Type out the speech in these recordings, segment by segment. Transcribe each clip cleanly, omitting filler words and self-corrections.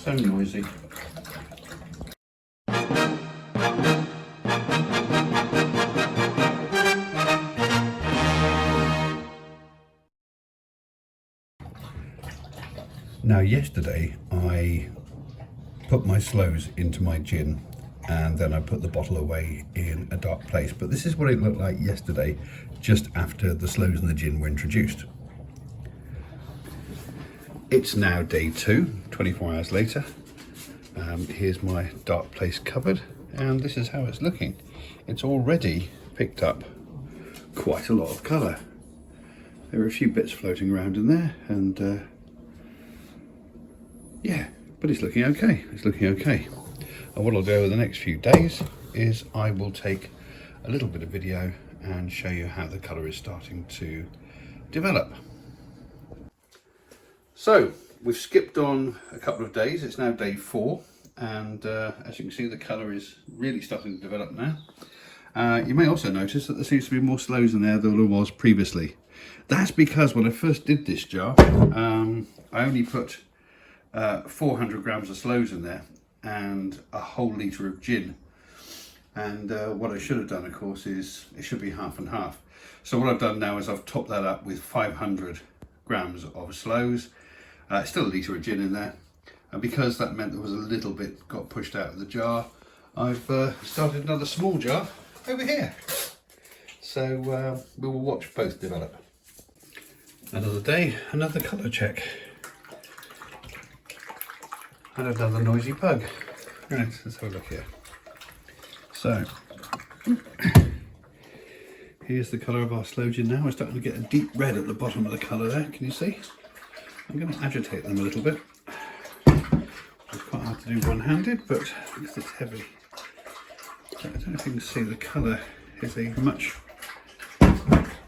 so noisy. Now yesterday I put my sloes into my gin and then I put the bottle away in a dark place, but this is what it looked like yesterday just after the sloes and the gin were introduced. It's now day 2, 24 hours later. Here's my dark place cupboard and this is how it's looking. It's already picked up quite a lot of colour. There are a few bits floating around in there and yeah, but it's looking okay. It's looking okay. And what I'll do over the next few days is I will take a little bit of video and show you how the colour is starting to develop. So we've skipped on a couple of days. It's now day 4 and as you can see the colour is really starting to develop now. You may also notice that there seems to be more sloes in there than there was previously. That's because when I first did this jar I only put 400 grams of sloes in there and a whole litre of gin, and what I should have done of course is it should be half and half. So what I've done now is I've topped that up with 500 grams of sloes, still a litre of gin in there, and because that meant there was a little bit got pushed out of the jar, I've started another small jar over here. So we will watch both develop. Another day, another colour check. And another noisy pug. Right, let's have a look here. So, here's the colour of our Sloe Gin now. We're starting to get a deep red at the bottom of the colour there, can you see? I'm going to agitate them a little bit. It's quite hard to do one-handed, but because it's heavy. So I don't know if you can see the colour is a much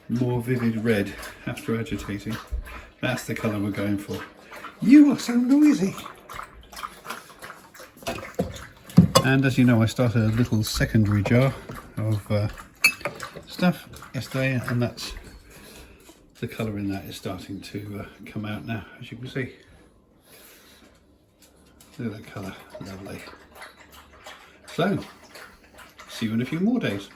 more vivid red after agitating. That's the colour we're going for. You are so noisy! And as you know, I started a little secondary jar of stuff yesterday, and that's the colour in that is starting to come out now, as you can see. Look at that colour, lovely. So, see you in a few more days.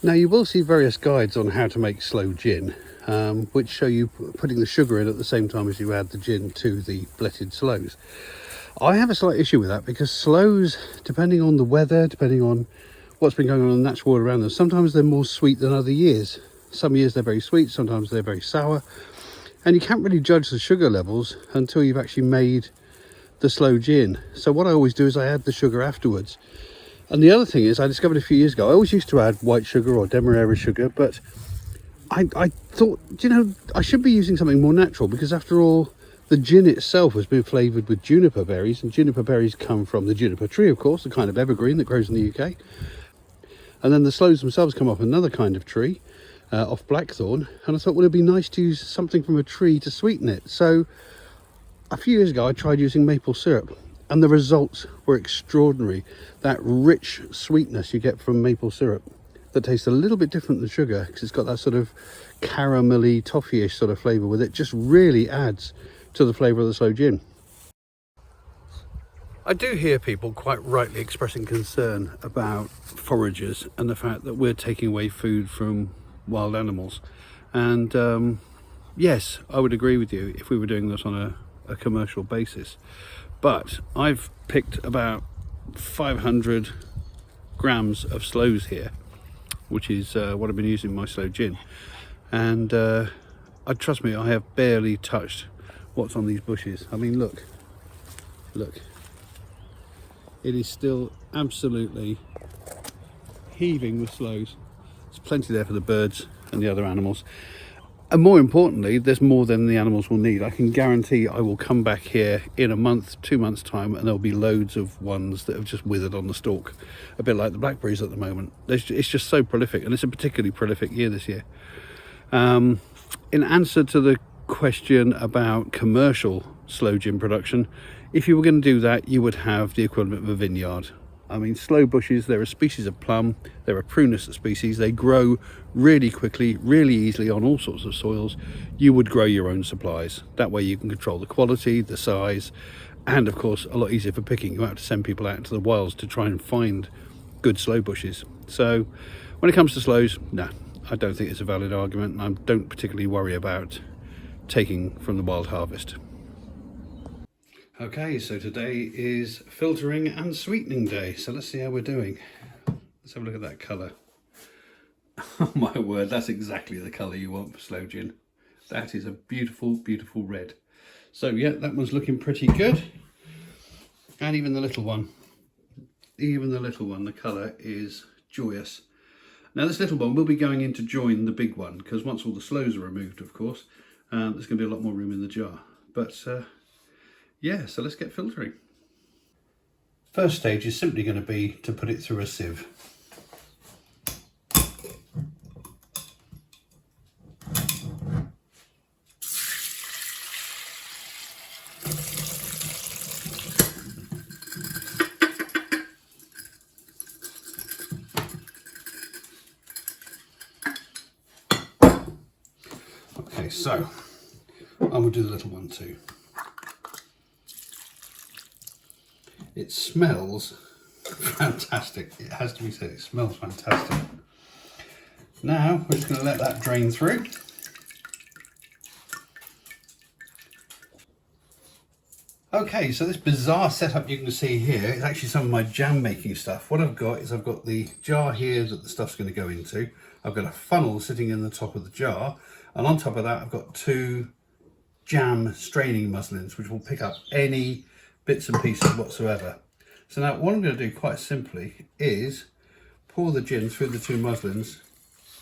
Now you will see various guides on how to make Sloe Gin, which show you putting the sugar in at the same time as you add the gin to the blended sloes. I have a slight issue with that because sloes, depending on the weather, depending on what's been going on in the natural world around them, sometimes they're more sweet than other years. Some years they're very sweet, sometimes they're very sour, and you can't really judge the sugar levels until you've actually made the Sloe Gin. So what I always do is I add the sugar afterwards. And the other thing is, I discovered a few years ago, I always used to add white sugar or demerara sugar, but I thought, you know, I should be using something more natural, because after all, the gin itself has been flavoured with juniper berries, and juniper berries come from the juniper tree, of course, the kind of evergreen that grows in the UK. And then the sloes themselves come off another kind of tree, off blackthorn, and I thought, well, it'd be nice to use something from a tree to sweeten it. So a few years ago I tried using maple syrup, and the results were extraordinary. That rich sweetness you get from maple syrup that tastes a little bit different than sugar, because it's got that sort of caramelly, toffee-ish sort of flavour with it, just really adds to the flavour of the Sloe Gin. I do hear people quite rightly expressing concern about foragers and the fact that we're taking away food from wild animals, and yes, I would agree with you if we were doing this on a commercial basis, but I've picked about 500 grams of sloes here, which is what I've been using in my Sloe Gin, and trust me, I have barely touched what's on these bushes. I mean, look, it is still absolutely heaving with sloes. There's plenty there for the birds and the other animals, and more importantly, there's more than the animals will need. I can guarantee I will come back here in a month, 2 months time, and there'll be loads of ones that have just withered on the stalk, a bit like the blackberries at the moment. It's just so prolific, and it's a particularly prolific year this year. In answer to the question about commercial Sloe Gin production, if you were going to do that, you would have the equivalent of a vineyard. I mean, sloe bushes, they're a species of plum, they're a prunus species, they grow really quickly, really easily on all sorts of soils. You would grow your own supplies. That way you can control the quality, the size, and of course a lot easier for picking. You don't have to send people out into the wilds to try and find good sloe bushes. So when it comes to sloes, no, I don't think it's a valid argument, and I don't particularly worry about taking from the wild harvest. Okay, so today is filtering and sweetening day, so let's see how we're doing. Let's have a look at that colour. Oh my word, that's exactly the colour you want for Sloe Gin. That is a beautiful, beautiful red. So yeah, that one's looking pretty good. And even the little one, the colour is joyous. Now this little one will be going in to join the big one, because once all the sloes are removed, of course, there's going to be a lot more room in the jar. But yeah, so let's get filtering. First stage is simply going to be to put it through a sieve. Okay, so I'm going to do the little one too. It smells fantastic. It has to be said, it smells fantastic. Now we're just going to let that drain through. Okay, so this bizarre setup you can see here is actually some of my jam making stuff. What I've got is I've got the jar here that the stuff's going to go into. I've got a funnel sitting in the top of the jar, and on top of that I've got 2 jam straining muslins which will pick up any bits and pieces whatsoever. So now what I'm going to do quite simply is pour the gin through the 2 muslins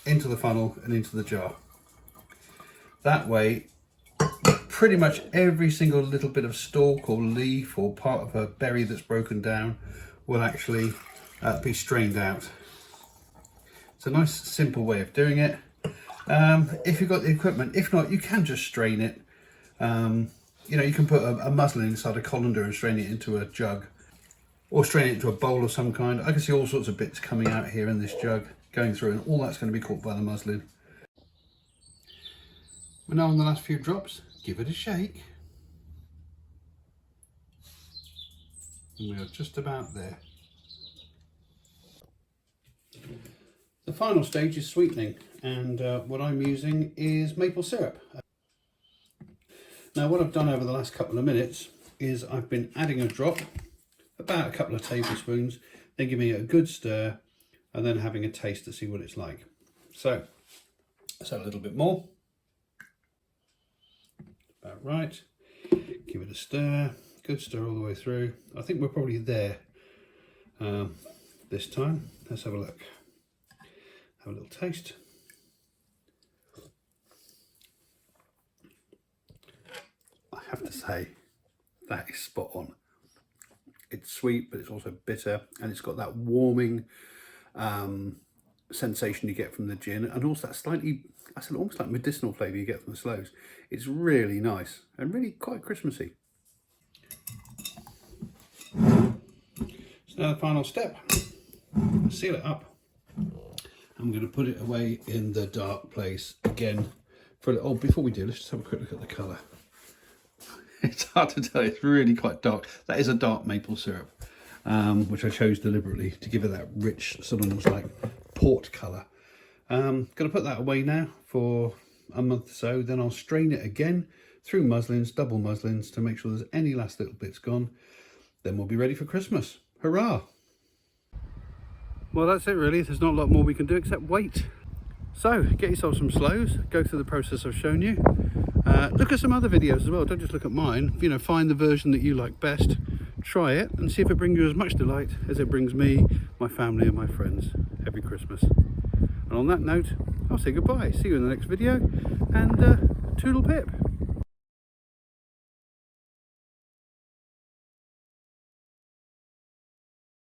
into the funnel and into the jar. That way pretty much every single little bit of stalk or leaf or part of a berry that's broken down will actually be strained out. It's a nice simple way of doing it. If you've got the equipment, if not, you can just strain it. You know, you can put a muslin inside a colander and strain it into a jug, or strain it into a bowl of some kind. I can see all sorts of bits coming out here in this jug, going through, and all that's going to be caught by the muslin. We're now on the last few drops. Give it a shake. And we are just about there. The final stage is sweetening, and what I'm using is maple syrup. Now what I've done over the last couple of minutes is I've been adding a drop, about a couple of tablespoons, then giving it a good stir, and then having a taste to see what it's like. So let's add a little bit more. About right. Give it a stir, good stir all the way through. I think we're probably there this time. Let's have a look. Have a little taste. I have to say, that is spot on. It's sweet, but it's also bitter, and it's got that warming sensation you get from the gin, and also that slightly, I said, almost like medicinal flavour you get from the sloes. It's really nice and really quite Christmassy. So now the final step, seal it up. I'm going to put it away in the dark place again for a little. Oh, before we do, let's just have a quick look at the colour. It's hard to tell, it's really quite dark. That is a dark maple syrup, which I chose deliberately to give it that rich, sort of almost like port colour. Going to put that away now for a month or so, then I'll strain it again through muslins, double muslins, to make sure there's any last little bits gone. Then we'll be ready for Christmas. Hurrah! Well, that's it really. There's not a lot more we can do except wait. So get yourself some sloes, go through the process I've shown you. Look at some other videos as well, don't just look at mine. You know, find the version that you like best, try it and see if it brings you as much delight as it brings me, my family and my friends every Christmas. And on that note, I'll say goodbye, see you in the next video, and toodle pip.